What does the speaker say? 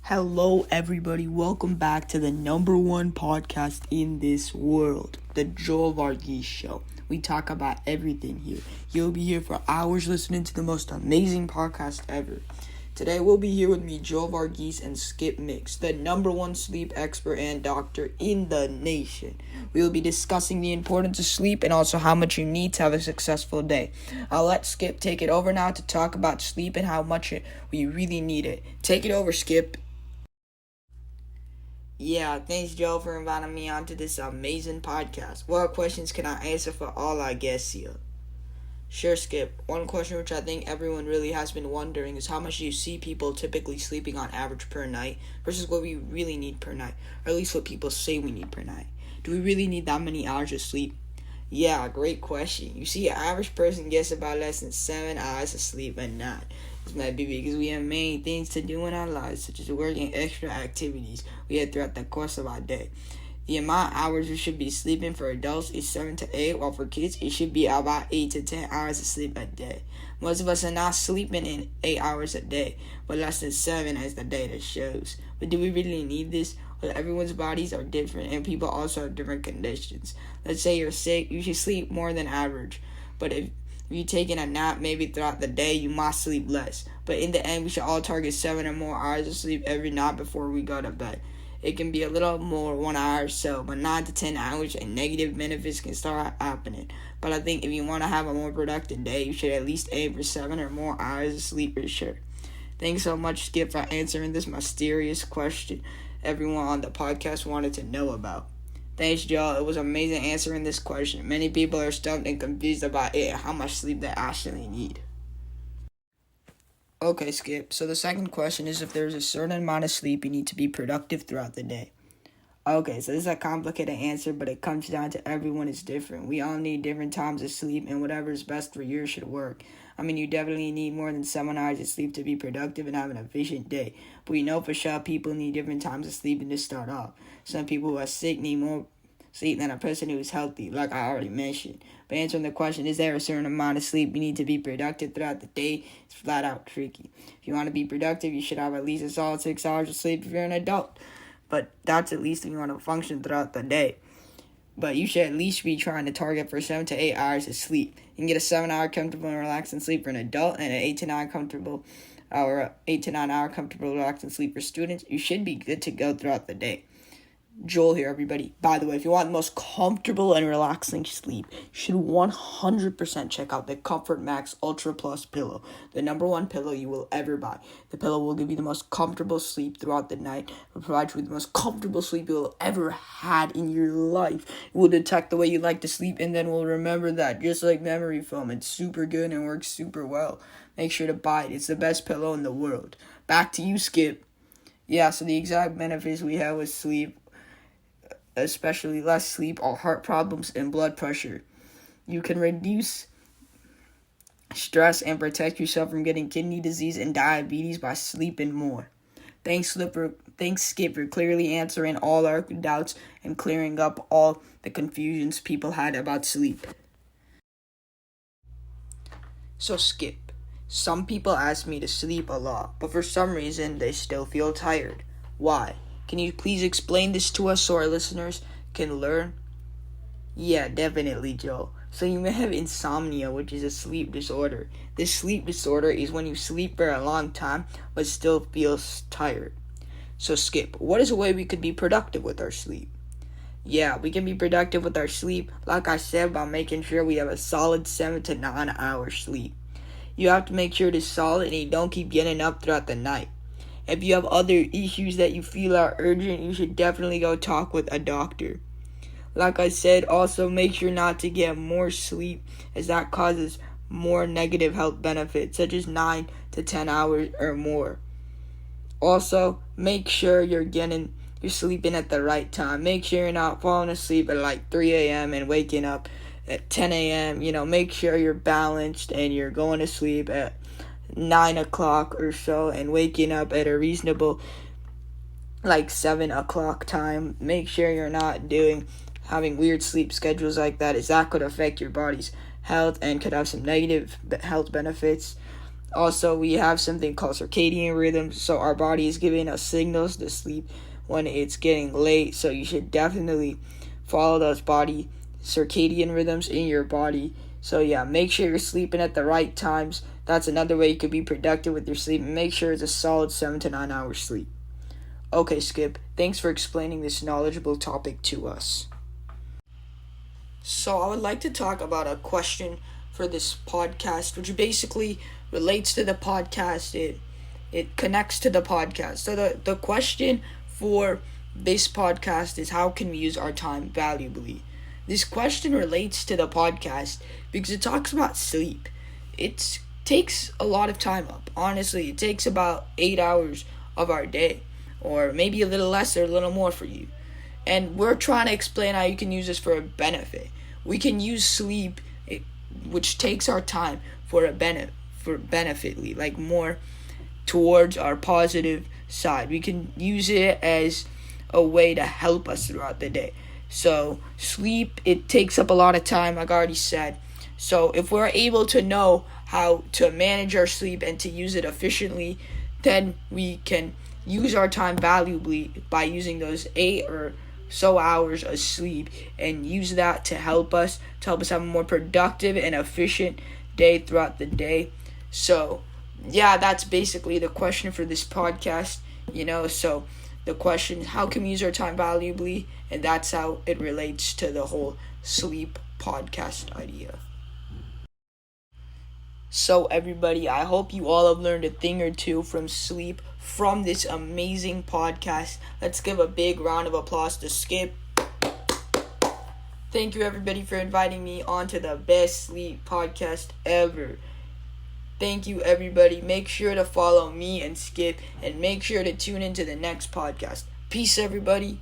Hello, everybody. Welcome back to the number one podcast in this world, the Joel Varghese Show. We talk about everything here. You'll be here for hours listening to the most amazing podcast ever. Today, we'll be here with me, Joel Varghese, and Skip Mix, the number one sleep expert and doctor in the nation. We will be discussing the importance of sleep and also how much you need to have a successful day. I'll let Skip take it over now to talk about sleep and how much we really need it. Take it over, Skip. Yeah, thanks, Joe, for inviting me onto this amazing podcast. What questions can I answer for all our guests here? Sure, Skip. One question which I think everyone really has been wondering is how much do you see people typically sleeping on average per night versus what we really need per night, or at least what people say we need per night. Do we really need that many hours of sleep? Yeah, great question. You see, an average person gets about less than 7 hours of sleep a night. This might be because we have many things to do in our lives, such as working extra activities we have throughout the course of our day. The amount of hours we should be sleeping for adults is 7 to 8, while for kids it should be about 8 to 10 hours of sleep a day. Most of us are not sleeping in 8 hours a day, but less than 7 as the data shows. But do we really need this? Well, everyone's bodies are different and people also have different conditions. Let's say you're sick, you should sleep more than average. But if you're taking a nap maybe throughout the day, you must sleep less. But in the end, we should all target 7 or more hours of sleep every night before we go to bed. It can be a little more, 1 hour or so, but 9 to 10 hours and negative benefits can start happening. But I think if you want to have a more productive day, you should at least aim for 7 or more hours of sleep for sure. Thanks so much, Skip, for answering this mysterious question everyone on the podcast wanted to know about. Thanks, Joe. It was amazing answering this question. Many people are stumped and confused about it and how much sleep they actually need. Okay, Skip. So the second question is if there's a certain amount of sleep you need to be productive throughout the day. Okay, so this is a complicated answer, but it comes down to everyone is different. We all need different times of sleep, and whatever is best for you should work. I mean, you definitely need more than 7 hours of sleep to be productive and have an efficient day. But we know for sure people need different times of sleeping to start off. Some people who are sick need more sleep than a person who is healthy, like I already mentioned. But answering the question, is there a certain amount of sleep you need to be productive throughout the day? It's flat out tricky. If you want to be productive, you should have at least a solid 6 hours of sleep if you're an adult. But that's at least if you want to function throughout the day. But you should at least be trying to target for 7 to 8 hours of sleep. You can get a 7-hour comfortable and relaxing sleep for an adult and an 8 to 9 hour comfortable relaxing sleep for students. You should be good to go throughout the day. Joel here, everybody. By the way, if you want the most comfortable and relaxing sleep, you should 100% check out the Comfort Max Ultra Plus pillow, the number one pillow you will ever buy. The pillow will give you the most comfortable sleep throughout the night. It will provide you with the most comfortable sleep you will ever had in your life. It will detect the way you like to sleep and then will remember that, just like memory foam. It's super good and works super well. Make sure to buy it. It's the best pillow in the world. Back to you, Skip. Yeah, so the exact benefits we have with sleep, especially less sleep, are heart problems and blood pressure. You can reduce stress and protect yourself from getting kidney disease and diabetes by sleeping more. Thanks, Skip, for clearly answering all our doubts and clearing up all the confusions people had about sleep. So, Skip, some people ask me to sleep a lot, but for some reason they still feel tired. Why? Can you please explain this to us so our listeners can learn? Yeah, definitely, Joe. So you may have insomnia, which is a sleep disorder. This sleep disorder is when you sleep for a long time but still feel tired. So Skip, what is a way we could be productive with our sleep? Yeah, we can be productive with our sleep, like I said, by making sure we have a solid 7 to 9 hours sleep. You have to make sure it is solid and you don't keep getting up throughout the night. If you have other issues that you feel are urgent, you should definitely go talk with a doctor. Like I said, also make sure not to get more sleep, as that causes more negative health benefits, such as 9 to 10 hours or more. Also, make sure you're sleeping at the right time. Make sure you're not falling asleep at like 3 a.m. and waking up at 10 a.m. Make sure you're balanced and you're going to sleep at 9 o'clock or so and waking up at a reasonable 7 o'clock time. Make sure you're not having weird sleep schedules like that, as that could affect your body's health and could have some negative health benefits. Also, we have something called circadian rhythms. So our body is giving us signals to sleep when it's getting late. So you should definitely follow those body circadian rhythms in your body. So yeah, make sure you're sleeping at the right times. That's another way you could be productive with your sleep. Make sure it's a solid 7 to 9 hours sleep. Okay, Skip, thanks for explaining this knowledgeable topic to us. So I would like to talk about a question for this podcast, which basically relates to the podcast. It connects to the podcast. So the question for this podcast is, how can we use our time valuably? This question relates to the podcast because it talks about sleep. It takes a lot of time up. Honestly, it takes about 8 hours of our day, or maybe a little less or a little more for you. And we're trying to explain how you can use this for a benefit. We can use sleep, which takes our time, for benefitly, like more towards our positive side. We can use it as a way to help us throughout the day. So sleep, it takes up a lot of time, like I already said. So if we're able to know how to manage our sleep and to use it efficiently, then we can use our time valuably by using those 8 or so hours of sleep, and use that to help us have a more productive and efficient day throughout the day. So yeah, that's basically the question for this podcast. So the question is, how can we use our time valuably? And that's how it relates to the whole sleep podcast idea. So everybody, I hope you all have learned a thing or two from sleep from this amazing podcast. Let's give a big round of applause to Skip. Thank you everybody for inviting me onto the best sleep podcast ever. Thank you everybody. Make sure to follow me and Skip, and make sure to tune into the next podcast. Peace everybody.